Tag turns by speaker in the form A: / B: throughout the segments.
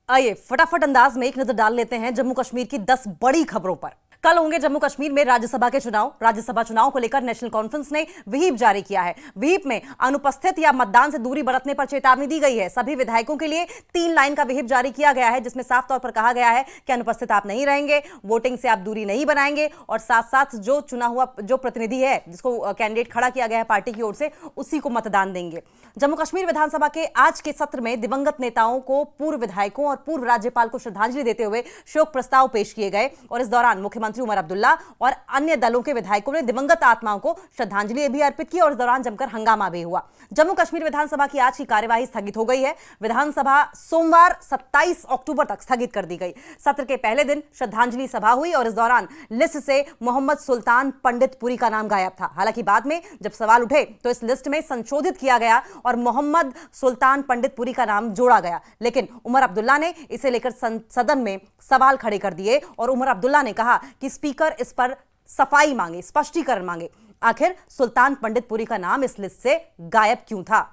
A: आइए फटाफट अंदाज में एक नजर डाल लेते हैं जम्मू कश्मीर की 10 बड़ी खबरों पर। कल होंगे जम्मू कश्मीर में राज्यसभा के चुनाव। राज्यसभा चुनाव को लेकर नेशनल कॉन्फ्रेंस ने व्हीप जारी किया है। व्हीप में अनुपस्थित या मतदान से दूरी बरतने पर चेतावनी दी गई है। सभी विधायकों के लिए 3 लाइन का व्हीप जारी किया गया है, जिसमें साफ तौर पर कहा गया है कि अनुपस्थित आप नहीं रहेंगे, वोटिंग से आप दूरी नहीं बनाएंगे और साथ साथ जो चुना हुआ जो प्रतिनिधि है, जिसको कैंडिडेट खड़ा किया गया है पार्टी की ओर से, उसी को मतदान देंगे। जम्मू कश्मीर विधानसभा के आज के सत्र में दिवंगत नेताओं को, पूर्व विधायकों और पूर्व राज्यपाल को श्रद्धांजलि देते हुए शोक प्रस्ताव पेश किए गए और इस दौरान मुख्यमंत्री उमर अब्दुल्ला और अन्य दलों के विधायकों ने दिवंगत आत्माओं को श्रद्धांजलि भी अर्पित की और इस दौरान जमकर हंगामा भी हुआ। जम्मू कश्मीर विधानसभा की आज की कार्यवाही स्थगित हो गई है। विधानसभा सोमवार 27 अक्टूबर तक स्थगित कर दी गई। सत्र के पहले दिन श्रद्धांजलि सभा हुई और इस दौरान लिस्ट से मोहम्मद सुल्तान पंडितपुरी का नाम गायब था। हालांकि बाद में जब सवाल उठे तो इस लिस्ट में संशोधित किया गया और मोहम्मद सुल्तान पंडितपुरी का नाम जोड़ा गया, लेकिन उमर अब्दुल्ला ने इसे लेकर सदन में सवाल खड़े कर दिए और उमर अब्दुल्ला ने कहा कि स्पीकर इस पर सफाई मांगे, स्पष्टीकरण मांगे। आखिर सुल्तान पंडितपुरी का नाम इस लिस्ट से गायब क्यों था?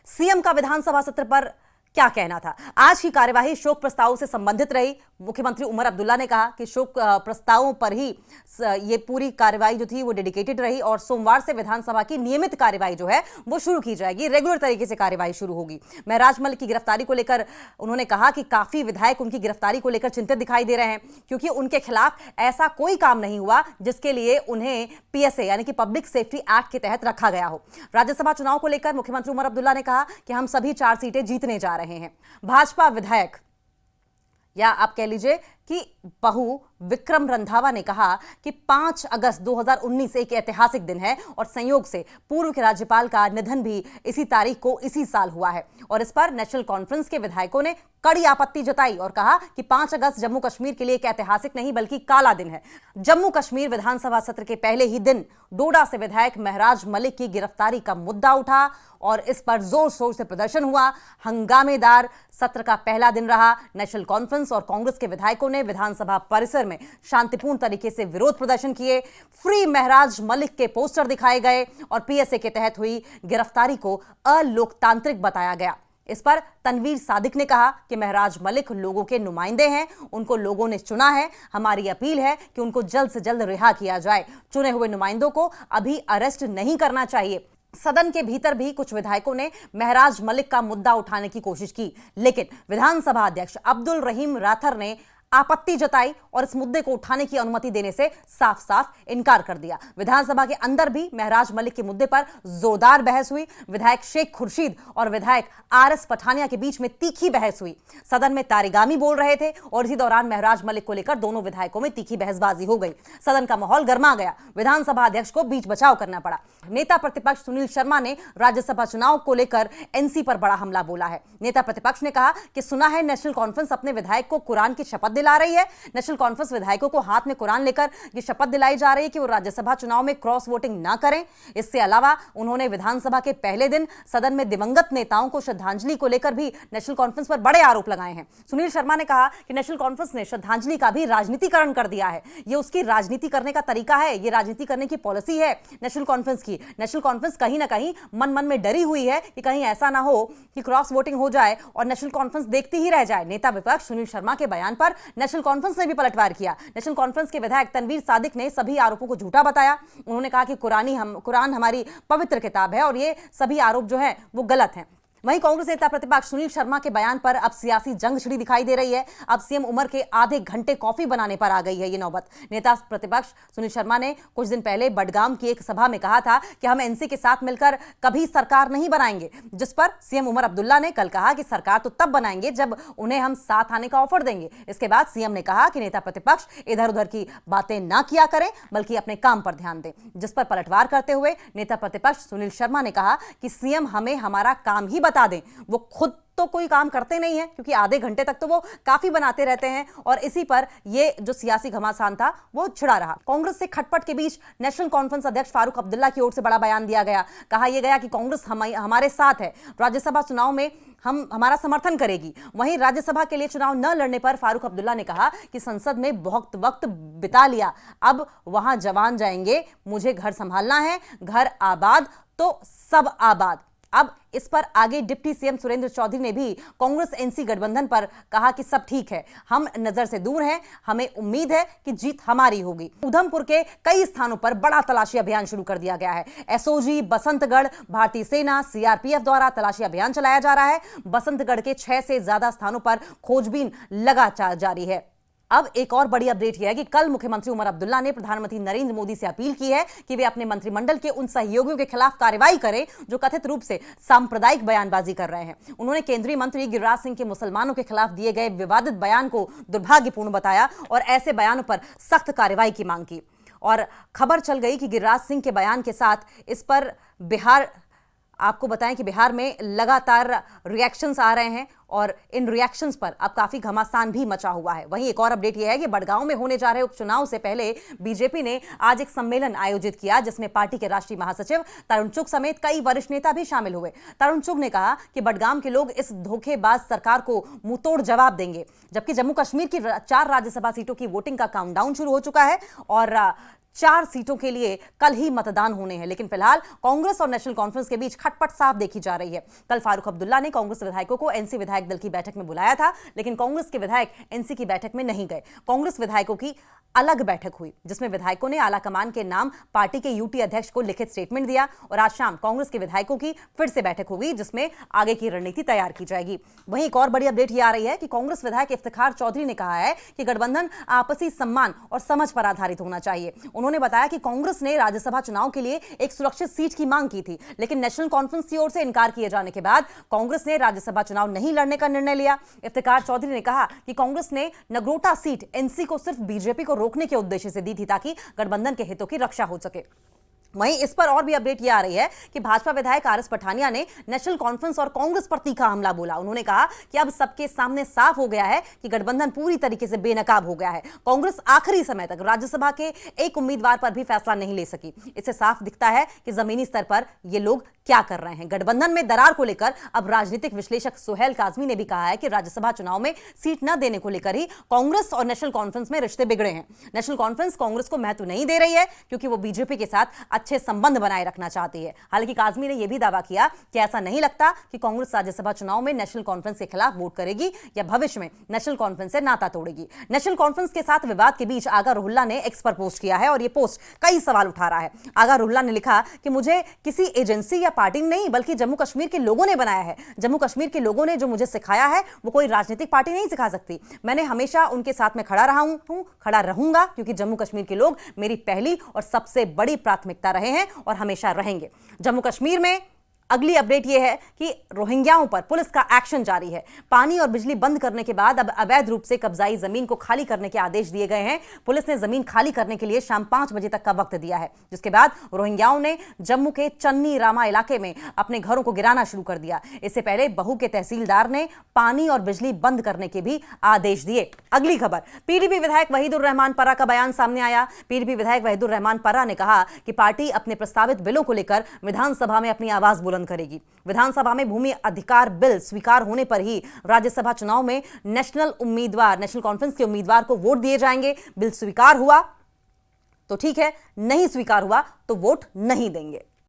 A: सीएम का विधानसभा सत्र पर क्या कहना था? आज की कार्यवाही शोक प्रस्तावों से संबंधित रही। मुख्यमंत्री उमर अब्दुल्ला ने कहा कि शोक प्रस्तावों पर ही ये पूरी कार्यवाही जो थी वो डेडिकेटेड रही और सोमवार से विधानसभा की नियमित कार्यवाही जो है वो शुरू की जाएगी, रेगुलर तरीके से कार्यवाही शुरू होगी। महराज मलिक की गिरफ्तारी को लेकर उन्होंने कहा कि काफी विधायक उनकी गिरफ्तारी को लेकर चिंतित दिखाई दे रहे हैं, क्योंकि उनके खिलाफ ऐसा कोई काम नहीं हुआ जिसके लिए उन्हें पीएसए यानी कि पब्लिक सेफ्टी एक्ट के तहत रखा गया हो। राज्यसभा चुनाव को लेकर मुख्यमंत्री उमर अब्दुल्ला ने कहा कि हम सभी 4 सीटें जीतने जा रहे हैं। भाजपा विधायक या आप कह लीजिए कि बहू विक्रम रंधावा ने कहा कि 5 अगस्त 2019 एक ऐतिहासिक दिन है और संयोग से पूर्व के राज्यपाल का निधन भी इसी तारीख को इसी साल हुआ है और इस पर नेशनल कॉन्फ्रेंस के विधायकों ने कड़ी आपत्ति जताई और कहा कि 5 अगस्त जम्मू कश्मीर के लिए एक ऐतिहासिक नहीं बल्कि काला दिन है। जम्मू कश्मीर विधानसभा सत्र के पहले ही दिन डोडा से विधायक महराज मलिक की गिरफ्तारी का मुद्दा उठा और इस पर जोर शोर से प्रदर्शन हुआ। हंगामेदार सत्र का पहला दिन रहा। नेशनल कॉन्फ्रेंस और कांग्रेस के विधायकों ने विधानसभा परिसर में शांतिपूर्ण तरीके से विरोध प्रदर्शन किए। फ्री महराज मलिक के पोस्टर दिखाए गए और पीएसए के तहत हुई गिरफ्तारी को अलोकतांत्रिक बताया गया। इस पर तनवीर सादिक ने कहा कि महराज मलिक लोगों के नुमाइंदे हैं, उनको लोगों ने चुना है। हमारी अपील है कि उनको जल्द से जल्द रिहा किया जाए। चुने हुए नुमाइंदों को अभी अरेस्ट नहीं करना चाहिए। सदन के भीतर भी कुछ विधायकों ने महराज मलिक का मुद्दा उठाने की कोशिश की, लेकिन विधानसभा अध्यक्ष अब्दुल रहीम राथर ने आपत्ति जताई और इस मुद्दे को उठाने की अनुमति देने से साफ साफ इनकार कर दिया। विधानसभा के अंदर भी महराज मलिक के मुद्दे पर जोरदार बहस हुई। विधायक शेख खुर्शीद और विधायक आरएस पठानिया के बीच में तीखी बहस हुई। सदन में तारीगामी बोल रहे थे और इसी दौरान महराज मलिक को लेकर दोनों विधायकों में तीखी बहसबाजी हो गई। सदन का माहौल गर्मा गया। विधानसभा अध्यक्ष को बीच बचाव करना पड़ा। नेता प्रतिपक्ष सुनील शर्मा ने राज्यसभा चुनाव को लेकर एनसी पर बड़ा हमला बोला है। नेता प्रतिपक्ष ने कहा कि सुना है नेशनल कॉन्फ्रेंस अपने विधायक को कुरान की शपथ दिला रही है। नेशनल कॉन्फ्रेंस विधायकों को हाथ में कुरान लेकर यह शपथ दिलाई जा रही है कि वो राज्यसभा चुनाव में क्रॉस वोटिंग ना करें। इससे अलावा उन्होंने विधानसभा के पहले दिन सदन में दिवंगत नेताओं को श्रद्धांजलि को लेकर भी नेशनल कॉन्फ्रेंस पर बड़े आरोप लगाए हैं। सुनील शर्मा ने कहा कि नेशनल कॉन्फ्रेंस ने श्रद्धांजलि का भी राजनीतिकरण कर दिया है। यह उसकी राजनीति करने का तरीका है, यह राजनीति करने की पॉलिसी है नेशनल कॉन्फ्रेंस की। नेशनल कॉन्फ्रेंस कहीं ना कहीं मन में डरी हुई है कि कहीं ऐसा ना हो कि क्रॉस वोटिंग हो जाए और नेशनल कॉन्फ्रेंस देखती ही रह जाए। नेता विपक्ष सुनील शर्मा के बयान पर नेशनल कॉन्फ्रेंस ने भी पलटवार किया। नेशनल कॉन्फ्रेंस के विधायक तनवीर सादिक ने सभी आरोपों को झूठा बताया। उन्होंने कहा कि कुरान हमारी पवित्र किताब है और ये सभी आरोप जो है वो गलत हैं। वहीं कांग्रेस नेता प्रतिपक्ष सुनील शर्मा के बयान पर अब सियासी जंग छिड़ी दिखाई दे रही है। अब सीएम उमर के आधे घंटे कॉफी बनाने पर आ गई है ये नौबत। नेता प्रतिपक्ष सुनील शर्मा ने कुछ दिन पहले बडगाम की एक सभा में कहा था कि हम एनसी के साथ मिलकर कभी सरकार नहीं बनाएंगे, जिस पर सीएम उमर अब्दुल्ला ने कल कहा कि सरकार तो तब बनाएंगे जब उन्हें हम साथ आने का ऑफर देंगे। इसके बाद सीएम ने कहा कि नेता प्रतिपक्ष इधर उधर की बातें ना किया करें बल्कि अपने काम पर ध्यान दें, जिस पर पलटवार करते हुए नेता प्रतिपक्ष सुनील शर्मा ने कहा कि सीएम हमें हमारा काम ही बता दें। वो खुद तो कोई काम करते नहीं है क्योंकि आधे घंटे तक तो वो काफी बनाते रहते हैं और इसी पर ये जो सियासी घमासान था वो छिड़ा रहा। कांग्रेस से खटपट के बीच नेशनल कॉन्फ्रेंस अध्यक्ष फारूक अब्दुल्ला की ओर से बड़ा बयान दिया गया। कहा यह गया कि कांग्रेस हमारे साथ है, राज्यसभा चुनाव में हमारा समर्थन करेगी। वहीं राज्यसभा के लिए चुनाव न लड़ने पर फारूक अब्दुल्ला ने कहा कि संसद में बहुत वक्त बिता लिया, अब वहां जवान जाएंगे, मुझे घर संभालना है, घर आबाद तो सब आबाद। अब इस पर आगे डिप्टी सीएम सुरेंद्र चौधरी ने भी कांग्रेस एनसी गठबंधन पर कहा कि सब ठीक है, हम नजर से दूर हैं, हमें उम्मीद है कि जीत हमारी होगी। उधमपुर के कई स्थानों पर बड़ा तलाशी अभियान शुरू कर दिया गया है। एसओजी, बसंतगढ़, भारतीय सेना, सीआरपीएफ द्वारा तलाशी अभियान चलाया जा रहा है। बसंतगढ़ के 6 से ज्यादा स्थानों पर खोजबीन लगातार जारी है। अब एक और बड़ी अपडेट यह है कि कल मुख्यमंत्री उमर अब्दुल्ला ने प्रधानमंत्री नरेंद्र मोदी से अपील की है कि वे अपने मंत्रिमंडल के उन सहयोगियों के खिलाफ कार्रवाई करें जो कथित रूप से सांप्रदायिक बयानबाजी कर रहे हैं। उन्होंने केंद्रीय मंत्री गिरिराज सिंह के मुसलमानों के खिलाफ दिए गए विवादित बयान को दुर्भाग्यपूर्ण बताया और ऐसे बयानों पर सख्त कार्रवाई की मांग की। और खबर चल गई कि गिरिराज सिंह के बयान के साथ इस पर आपको बताएं कि बिहार में लगातार रिएक्शंस आ रहे हैं और इन रिएक्शंस पर अब काफी घमासान भी मचा हुआ है। वहीं एक और अपडेट यह है कि बड़गांव में होने जा रहे उपचुनाव से पहले बीजेपी ने आज एक सम्मेलन आयोजित किया जिसमें पार्टी के राष्ट्रीय महासचिव तरुण चुग समेत कई वरिष्ठ नेता भी शामिल हुए। तरुण चुग ने कहा कि बड़गाम के लोग इस धोखेबाज सरकार को मुंहतोड़ जवाब देंगे, जबकि जम्मू कश्मीर की 4 राज्यसभा सीटों की वोटिंग का काउंटडाउन शुरू हो चुका है और 4 सीटों के लिए कल ही मतदान होने हैं। लेकिन फिलहाल कांग्रेस और नेशनल कॉन्फ्रेंस के बीच खटपट साफ देखी जा रही है। कल फारूक अब्दुल्ला ने कांग्रेस विधायकों को एनसी विधायक दल की बैठक में बुलाया था, लेकिन कांग्रेस के विधायक एनसी की बैठक में नहीं गए। कांग्रेस विधायकों की अलग बैठक हुई जिसमें विधायकों ने आला कमान के नाम पार्टी के यूटी अध्यक्ष को लिखित स्टेटमेंट दिया और आज शाम कांग्रेस के विधायकों की फिर से बैठक होगी जिसमें आगे की रणनीति तैयार की जाएगी। वहीं एक और बड़ी अपडेट यह आ रही है कि कांग्रेस विधायक इफ्तिखार चौधरी ने कहा है कि गठबंधन आपसी सम्मान और समझ पर आधारित होना चाहिए। उन्होंने बताया कि कांग्रेस ने राज्यसभा चुनाव के लिए एक सुरक्षित सीट की मांग की थी, लेकिन नेशनल कॉन्फ्रेंस की ओर से इनकार किए जाने के बाद कांग्रेस ने राज्यसभा चुनाव नहीं लड़ने का निर्णय लिया। इफ्तिखार चौधरी ने कहा कि कांग्रेस ने नगरोटा सीट एनसी को सिर्फ बीजेपी को रोकने के उद्देश्य से दी थी ताकि गठबंधन के हितों की रक्षा हो सके। वहीं इस पर और भी अपडेट यह आ रही है कि भाजपा विधायक आरएस पठानिया ने नेशनल कॉन्फ्रेंस और कांग्रेस पर तीखा हमला बोला। उन्होंने कहा कि अब सबके सामने साफ हो गया है कि गठबंधन पूरी तरीके से बेनकाब हो गया है। कांग्रेस आखिरी समय तक राज्यसभा के एक उम्मीदवार पर भी फैसला नहीं ले सकी। इससे साफ दिखता है कि जमीनी स्तर पर ये लोग क्या कर रहे हैं। गठबंधन में दरार को लेकर अब राजनीतिक विश्लेषक सुहेल काजमी ने भी कहा है कि राज्यसभा चुनाव में सीट न देने को लेकर ही कांग्रेस और नेशनल कॉन्फ्रेंस में रिश्ते बिगड़े हैं। नेशनल कॉन्फ्रेंस कांग्रेस को महत्व नहीं दे रही है क्योंकि वो बीजेपी के साथ अच्छे संबंध बनाए रखना चाहती है। हालांकि काजमी ने यह भी दावा किया कि ऐसा नहीं लगता कि कांग्रेस राज्यसभा चुनाव में नेशनल कॉन्फ्रेंस के खिलाफ वोट करेगी या भविष्य में नेशनल कॉन्फ्रेंस से नाता तोड़ेगी। नेशनल कॉन्फ्रेंस के साथ विवाद के बीच आगा रुल्ला ने एक्स पर पोस्ट किया है और यह पोस्ट कई सवाल उठा रहा है। आगा रुल्ला ने लिखा कि मुझे किसी एजेंसी या पार्टी नहीं बल्कि जम्मू कश्मीर के लोगों ने बनाया है। जम्मू कश्मीर के लोगों ने जो मुझे सिखाया है वो कोई राजनीतिक पार्टी नहीं सिखा सकती। मैंने हमेशा उनके साथ में खड़ा रहा हूं, खड़ा रहूंगा क्योंकि जम्मू कश्मीर के लोग मेरी पहली और सबसे बड़ी प्राथमिकता रहे हैं और हमेशा रहेंगे। जम्मू कश्मीर में अगली अपडेट यह है कि रोहिंग्याओं पर पुलिस का एक्शन जारी है। पानी और बिजली बंद करने के बाद अब अवैध रूप से कब्जाई जमीन को खाली करने के आदेश दिए गए हैं। पुलिस ने जमीन खाली करने के लिए शाम 5 बजे तक का वक्त दिया है, जिसके बाद रोहिंग्याओं ने जम्मू के चन्नी रामा इलाके में अपने घरों को गिराना शुरू कर दिया। इससे पहले बहू के तहसीलदार ने पानी और बिजली बंद करने के भी आदेश दिए। अगली खबर, पीडीपी विधायक वहीदुर रहमान परा का बयान सामने आया। पीडीपी विधायक वहीदुर रहमान परा ने कहा कि पार्टी अपने प्रस्तावित बिलों को लेकर विधानसभा में अपनी आवाज बुलंद करेगी। विधानसभा में भूमि अधिकार बिल स्वीकार होने पर ही राज्यसभा चुनाव में नेशनल कॉन्फ्रेंस के उम्मीदवार को वोट दिए जाएंगे। बिल स्वीकार हुआ तो ठीक है, नहीं स्वीकार हुआ तो वोट नहीं देंगे।